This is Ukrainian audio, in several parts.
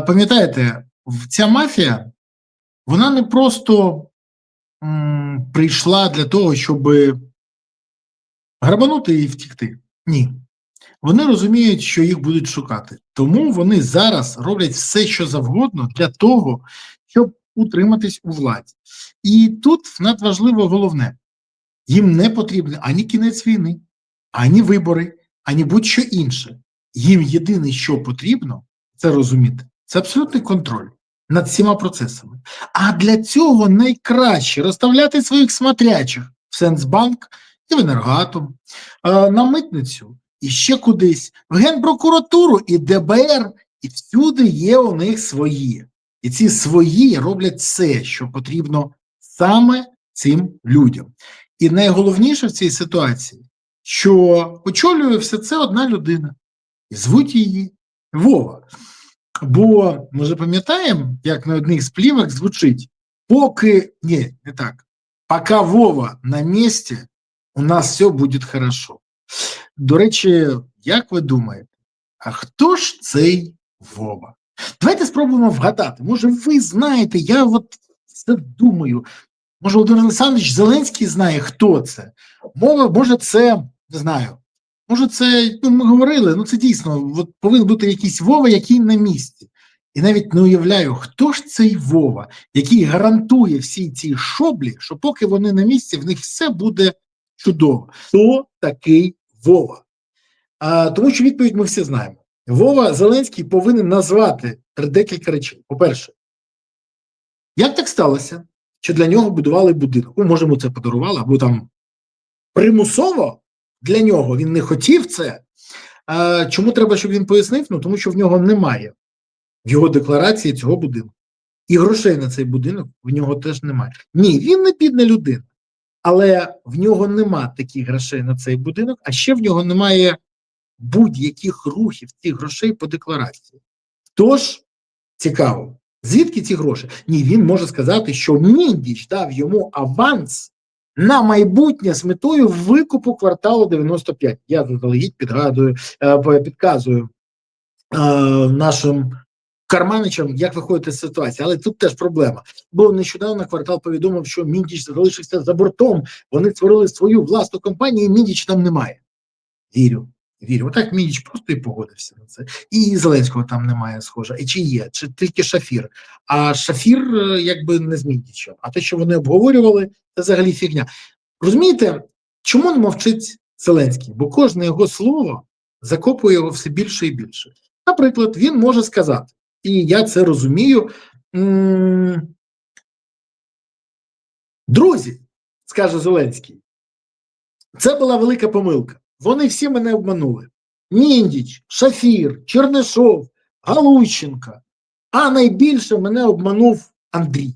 Пам'ятаєте, ця мафія, вона не просто прийшла для того, щоб грабанути і втікти. Ні. Вони розуміють, що їх будуть шукати. Тому вони зараз роблять все, що завгодно для того, щоб утриматись у владі. І тут надважливо головне. Їм не потрібен ані кінець війни, ані вибори, ані будь-що інше. Їм єдине, що потрібно, це розуміти, це абсолютний контроль над всіма процесами. А для цього найкраще розставляти своїх смотрячих в Сенсбанк і в Енергоатом, на митницю, і ще кудись, в Генпрокуратуру і ДБР, і всюди є у них свої. І ці свої роблять все, що потрібно саме цим людям. І найголовніше в цій ситуації, що очолює все це одна людина. І звуть її Вова. Бо ми ж пам'ятаємо, як на одних з плівок звучить, поки Вова на місці, у нас все буде хорошо. До речі, як ви думаєте, а хто ж цей Вова? Давайте спробуємо вгадати. Може, ви знаєте, я от це думаю. Може, Володимир Олександрович Зеленський знає, хто це? Може, це, не знаю, може, це, ми говорили, це дійсно, от повинен бути якийсь Вова, який на місці. І навіть не уявляю, хто ж цей Вова, який гарантує всі ці шоблі, що поки вони на місці, в них все буде чудово. Хто такий Вова? Тому що відповідь ми всі знаємо. Вова Зеленський повинен назвати декілька речей. По-перше, як так сталося, що для нього будували будинок? Може, йому це подарували, або там примусово для нього, він не хотів це. Чому треба, щоб він пояснив? Тому що в нього немає в його декларації цього будинку. І грошей на цей будинок в нього теж немає. Ні, він не бідна людина, але в нього нема таких грошей на цей будинок, а ще в нього немає будь-яких рухів цих грошей по декларації. Тож, цікаво, звідки ці гроші? Ні, він може сказати, що Міндіч дав йому аванс на майбутнє з метою викупу кварталу 95. Я заздалегідь підказую нашим карманичам, як виходити з ситуації. Але тут теж проблема. Бо нещодавно квартал повідомив, що Міндіч залишився за бортом. Вони створили свою власну компанію, і Міндіч там немає. Вірю. Отак Міндіч просто і погодився на це. І Зеленського там немає, схоже. І чи є? Чи тільки Шафір? А Шафір якби не з Міндічем. А те, що вони обговорювали, це взагалі фігня. Розумієте, чому не мовчить Зеленський? Бо кожне його слово закопує його все більше і більше. Наприклад, він може сказати, і я це розумію, друзі, скаже Зеленський, це була велика помилка. Вони всі мене обманули. Міндіч, Шафір, Чернишов, Галущенко. А найбільше мене обманув Андрій.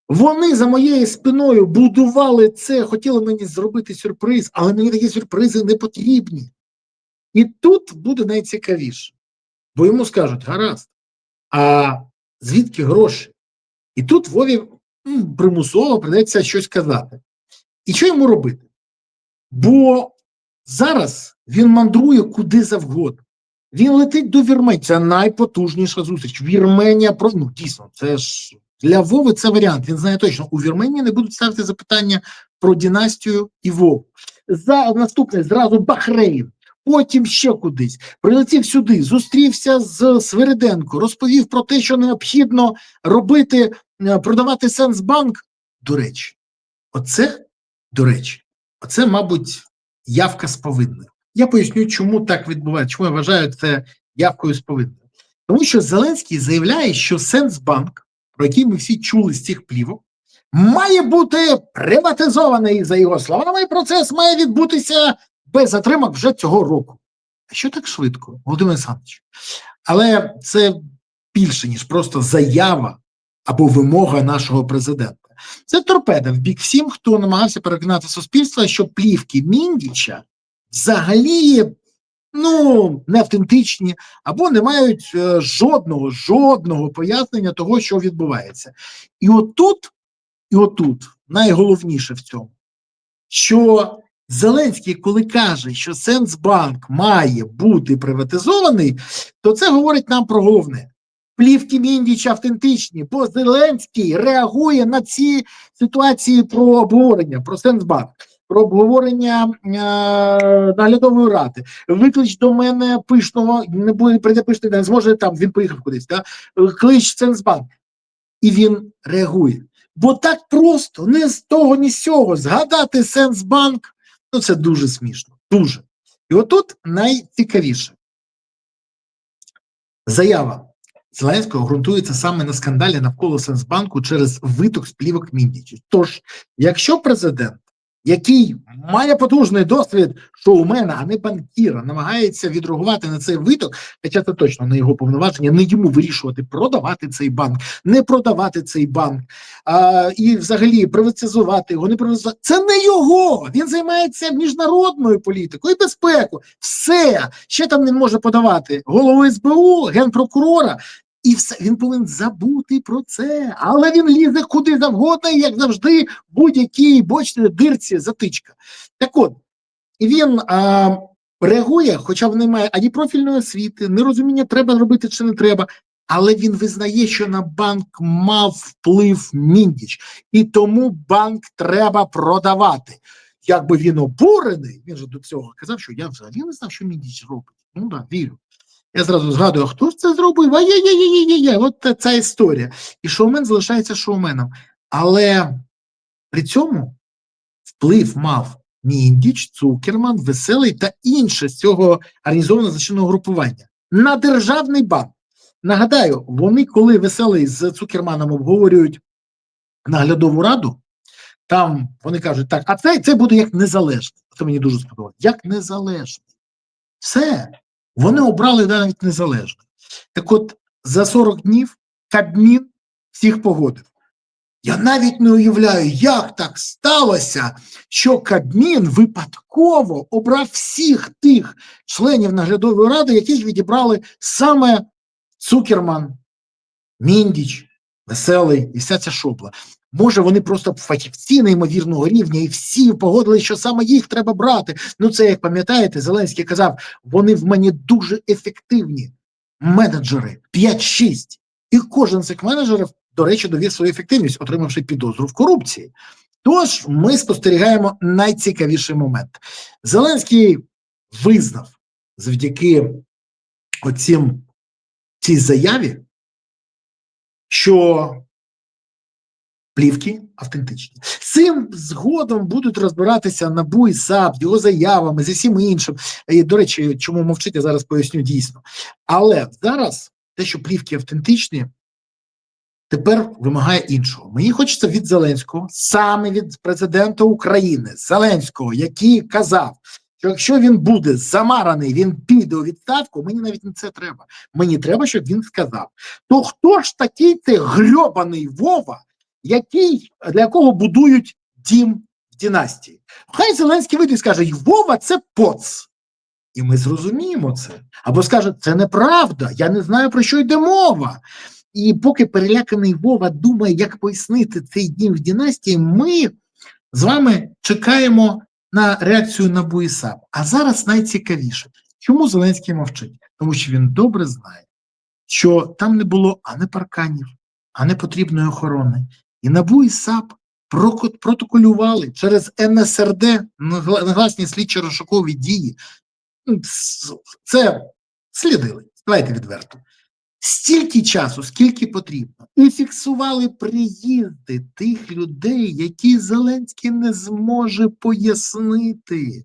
Вони за моєю спиною будували це, хотіли мені зробити сюрприз, але мені такі сюрпризи не потрібні. І тут буде найцікавіше. Бо йому скажуть, гаразд, а звідки гроші? І тут Вові примусово прийдеться щось казати. І що йому робити? Бо зараз він мандрує куди завгодно. Він летить до Вірменії. Це найпотужніша зустріч. Вірменія, дійсно, це ж для Вови це варіант. Він знає точно, у Вірменії не будуть ставити запитання про династію і Вову. Наступний зразу Бахрейн. Потім ще кудись. Прилетів сюди, зустрівся з Свириденко, розповів про те, що необхідно робити, продавати Сенсбанк. До речі, оце, мабуть, явка з повинною. Я поясню, чому так відбувається, чому я вважаю це явкою з повинною. Тому що Зеленський заявляє, що Сенсбанк, про який ми всі чули з цих плівок, має бути приватизований, за його словами, і процес має відбутися без затримок вже цього року. А що так швидко, Володимир Олександрович? Але це більше, ніж просто заява або вимога нашого президента. Це торпеда в бік всім, хто намагався переконати суспільство, що плівки Міндіча взагалі, не автентичні, або не мають жодного пояснення того, що відбувається. І отут найголовніше в цьому, що Зеленський, коли каже, що Сенсбанк має бути приватизований, то це говорить нам про головне. плівки Міндіча автентичні, бо Зеленський реагує на ці ситуації про обговорення, про Сенсбанк, про обговорення наглядової ради. Виклич до мене Пишного, не буде прийде Пишний, не зможе там, він поїхав кудись, да? Клич Сенсбанк. І він реагує. Бо так просто, не з того, ні з цього, згадати Сенсбанк, ну це дуже смішно, дуже. І отут найцікавіше. Заява Зеленського ґрунтується саме на скандалі навколо Сенсбанку через виток з плівок Міндіча. Тож, якщо президент, який має потужний досвід шоумена, а не банкіра, намагається відреагувати на цей виток, хоча це точно не його повноваження, не йому вирішувати, продавати цей банк, не продавати цей банк, і взагалі приватизувати його, не приватизувати. Це не його! Він займається міжнародною політикою і безпекою. Все! Ще там не може подавати голову СБУ, генпрокурора, і все, він повинен забути про це, але він лізе куди завгодно, і, як завжди, в будь-якій бочній дирці затичка. Так от, він реагує, хоча в немає ані профільної освіти, не розуміння, треба робити чи не треба, але він визнає, що на банк мав вплив Міндіч, і тому банк треба продавати. Якби він обурений, він же до цього казав, що я взагалі не знав, що Міндіч робить. Ну так, вірю. Я зразу згадую, хто ж це зробив? Ай-яй-яй-яй-яй-яй, от ця історія. І шоумен залишається шоуменом. Але при цьому вплив мав Міндіч, Цукерман, Веселий та інше з цього організованого злочинного групування на державний банк. Нагадаю, вони, коли Веселий з Цукерманом обговорюють наглядову раду, там вони кажуть, так, а це буде як незалежний. Це мені дуже сподобалося. Як незалежний. Все. Вони обрали навіть незалежно. Так от, за 40 днів Кабмін всіх погодив. Я навіть не уявляю, як так сталося, що Кабмін випадково обрав всіх тих членів наглядової ради, яких відібрали саме Цукерман, Міндіч, Веселий і вся ця шобла. Може, вони просто фахівці неймовірного рівня, і всі погодили, що саме їх треба брати. Ну, це, як пам'ятаєте, Зеленський казав, вони в мене дуже ефективні менеджери, 5-6. І кожен з цих менеджерів, до речі, довів свою ефективність, отримавши підозру в корупції. Тож, ми спостерігаємо найцікавіший момент. Зеленський визнав завдяки цій заяві, що плівки автентичні. З цим згодом будуть розбиратися НАБУ і САП, його заявами, зі всім іншим. І, до речі, чому мовчить, я зараз поясню дійсно. Але зараз те, що плівки автентичні, тепер вимагає іншого. Мені хочеться від Зеленського, саме від президента України, Зеленського, який казав, що якщо він буде замараний, він піде у відставку, мені навіть не це треба. Мені треба, щоб він сказав, то хто ж такий цей грьобаний Вова, для якого будують дім в династії? Хай Зеленський вийде і скаже, Вова – це поц. І ми зрозуміємо це. Або скаже, це неправда, я не знаю, про що йде мова. І поки переляканий Вова думає, як пояснити цей дім в династії, ми з вами чекаємо на реакцію НАБУ і САП. А зараз найцікавіше. Чому Зеленський мовчить? Тому що він добре знає, що там не було ані парканів, ані потрібної охорони. І НАБУ і САП протоколювали через НСРД, негласні слідчо-розшукові дії. Це слідили, давайте відверто. Стільки часу, скільки потрібно, і фіксували приїзди тих людей, які Зеленський не зможе пояснити.